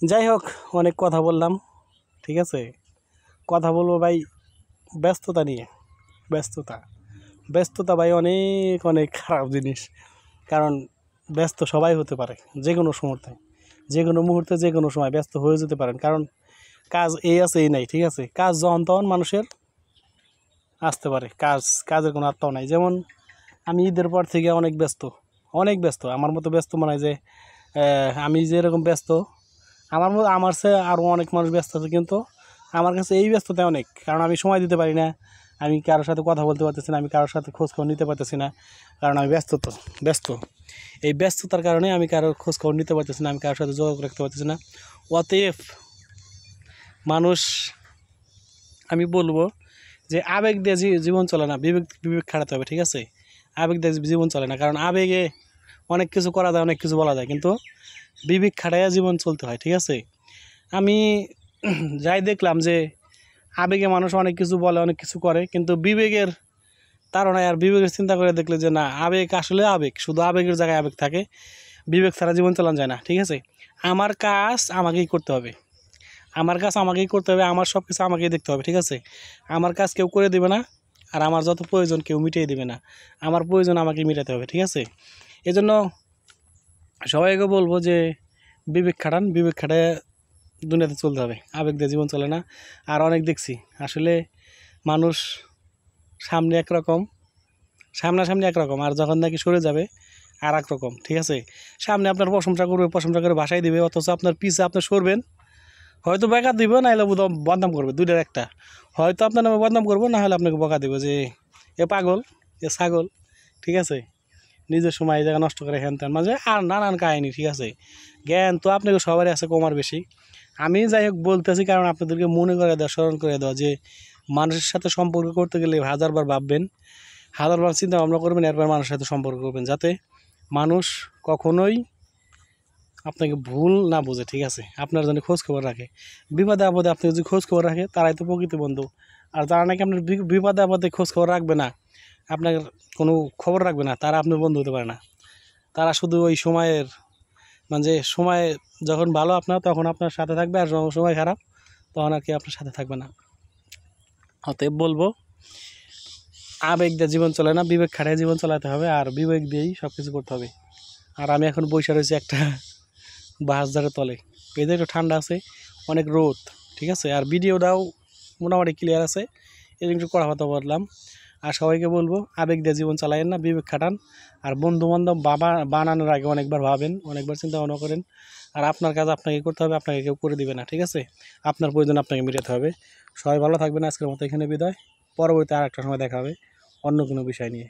যাই হোক, অনেক কথা বললাম, ঠিক আছে। কথা বলবো ভাই ব্যস্ততা নিয়ে। ব্যস্ততা ব্যস্ততা ভাই অনেক অনেক খারাপ জিনিস। কারণ ব্যস্ত সবাই হতে পারে, যে কোনো মুহূর্তে, যে কোনো মুহূর্তে, যে কোনো সময় ব্যস্ত হয়ে যেতে পারেন। কারণ কাজ এই আছে এই নাই, ঠিক আছে। কাজ যখন তখন মানুষের আসতে পারে, কাজের কোনো আত্মাও নাই। যেমন আমি ঈদের পর থেকে অনেক ব্যস্ত, অনেক ব্যস্ত। আমার মতো ব্যস্ত মনে হয় যে আমি যেরকম ব্যস্ত, আমার চেয়ে আরও অনেক মানুষ ব্যস্ত আছে, কিন্তু আমার কাছে এই ব্যস্ততা অনেক। কারণ আমি সময় দিতে পারি না, আমি কারোর সাথে কথা বলতে পারতেছি না, আমি কারোর সাথে খোঁজখবর নিতে পারতেছি না। কারণ আমি ব্যস্ত। এই ব্যস্ততার কারণে আমি কারোর খোঁজখবর নিতে পারতেছি না, আমি কারোর সাথে যোগাযোগ রাখতে পারতেছি না। অতএব মানুষ, আমি বলবো যে আবেগ দিয়ে জীবন চলে না, বিবেক খাটাতে হবে, ঠিক আছে। আবেগ দিয়ে জীবন চলে না, কারণ আবেগে অনেক কিছু করা যায়, অনেক কিছু বলা যায়, কিন্তু বিবেক খাটাইয়া জীবন চলতে হয়, ঠিক আছে। আমি যাই দেখলাম যে আবেগে মানুষ অনেক কিছু বলে, অনেক কিছু করে, কিন্তু বিবেকের তাড়নায় আর বিবেকের চিন্তা করে দেখলে যে না, আবেগ আসলে আবেগ, শুধু আবেগের জায়গায় আবেগ থাকে, বিবেক ছাড়া জীবন চালানো যায় না, ঠিক আছে। আমার কাজ আমাকেই করতে হবে, আমার কাজ আমাকেই করতে হবে, আমার সব কিছু আমাকেই দেখতে হবে, ঠিক আছে। আমার কাজ কেউ করে দেবে না, আর আমার যত প্রয়োজন কেউ মিটিয়ে দেবে না, আমার প্রয়োজন আমাকেই মেটাতে হবে, ঠিক আছে। এজন্য সবাইকে বলবো যে বিবেক খাটান, বিবেক খাটায় দুনিয়াতে চলতে হবে, আবেগ দিয়ে জীবন চলে না। আর অনেক দেখছি আসলে মানুষ সামনে একরকম, সামনাসামনি একরকম, আর যখন নাকি সরে যাবে আর এক রকম, ঠিক আছে। সামনে আপনার প্রশংসা করবে, প্রশংসা করে ভাষাই দিবে, অথচ আপনার পিছে আপনি সরবেন, হয়তো বেকার দিব, না হলে বদনাম করবে, দুইটার একটা। হয়তো আপনার নামে বদনাম করবো, না হলে আপনাকে বকা দেবো যে এ পাগল, এ ছাগল, ঠিক আছে। নিজের সময় এই জায়গা নষ্ট করে হ্যান ত্যান, মানে আর নানান কাহিনি, ঠিক আছে। জ্ঞান তো আপনাকে সবারই আছে, কম আর বেশি। আমি যাই হোক বলতেছি কারণ আপনাদেরকে মনে করে দেওয়া, স্মরণ করে দেওয়া যে মানুষের সাথে সম্পর্ক করতে গেলে হাজারবার ভাববেন, হাজারবার চিন্তা ভাবনা করবেন, এরপর মানুষের সাথে সম্পর্ক করবেন, যাতে মানুষ কখনোই আপনাকে ভুল না বোঝে, ঠিক আছে। আপনার জন্য খোঁজ খবর রাখে, বিপদে আপদে আপনি যদি খোঁজ খবর রাখে, তারাই তো প্রকৃত বন্ধু। আর যারা নাকি আপনার বিপদে আপদে খোঁজ খবর রাখবে না, আপনার কোনো খবর রাখবে না, তারা আপনার বন্ধু হতে পারে না। তারা শুধু ওই সময়ের, মানে সময় যখন ভালো আপনার, তখন আপনার সাথে থাকবে, আর যখন সময় খারাপ তখন আর কি আপনার সাথে থাকবে না। অতএব বলবো আবেগ দিয়ে জীবন চলে না, বিবেক খাটায় জীবন চালাতে হবে, আর বিবেক দিয়েই সব কিছু করতে হবে। আর আমি এখন বসে রয়েছি একটা বাঁশঝাড়ের তলে, এদের একটু ঠান্ডা আছে, অনেক রোদ, ঠিক আছে। আর ভিডিওটাও মোটামুটি ক্লিয়ার আছে, এই একটু কথা বললাম। আর সবাইকে বলবো আবেগ দিয়ে জীবন চালায়েন না, বিবেক খাটান। আর বন্ধু বান্ধব বানানোর আগে অনেকবার ভাবেন, অনেকবার চিন্তা ভাবনা করেন। আর আপনার কাজ আপনাকে করতে হবে, আপনাকে কেউ করে দিবে না, ঠিক আছে। আপনার প্রয়োজন আপনাকে মেটাতে হবে। সবাই ভালো থাকবেন, আজকের মতো এখানে বিদায়। পরবর্তী আর একটা সময় দেখা হবে অন্য কোনো বিষয় নিয়ে।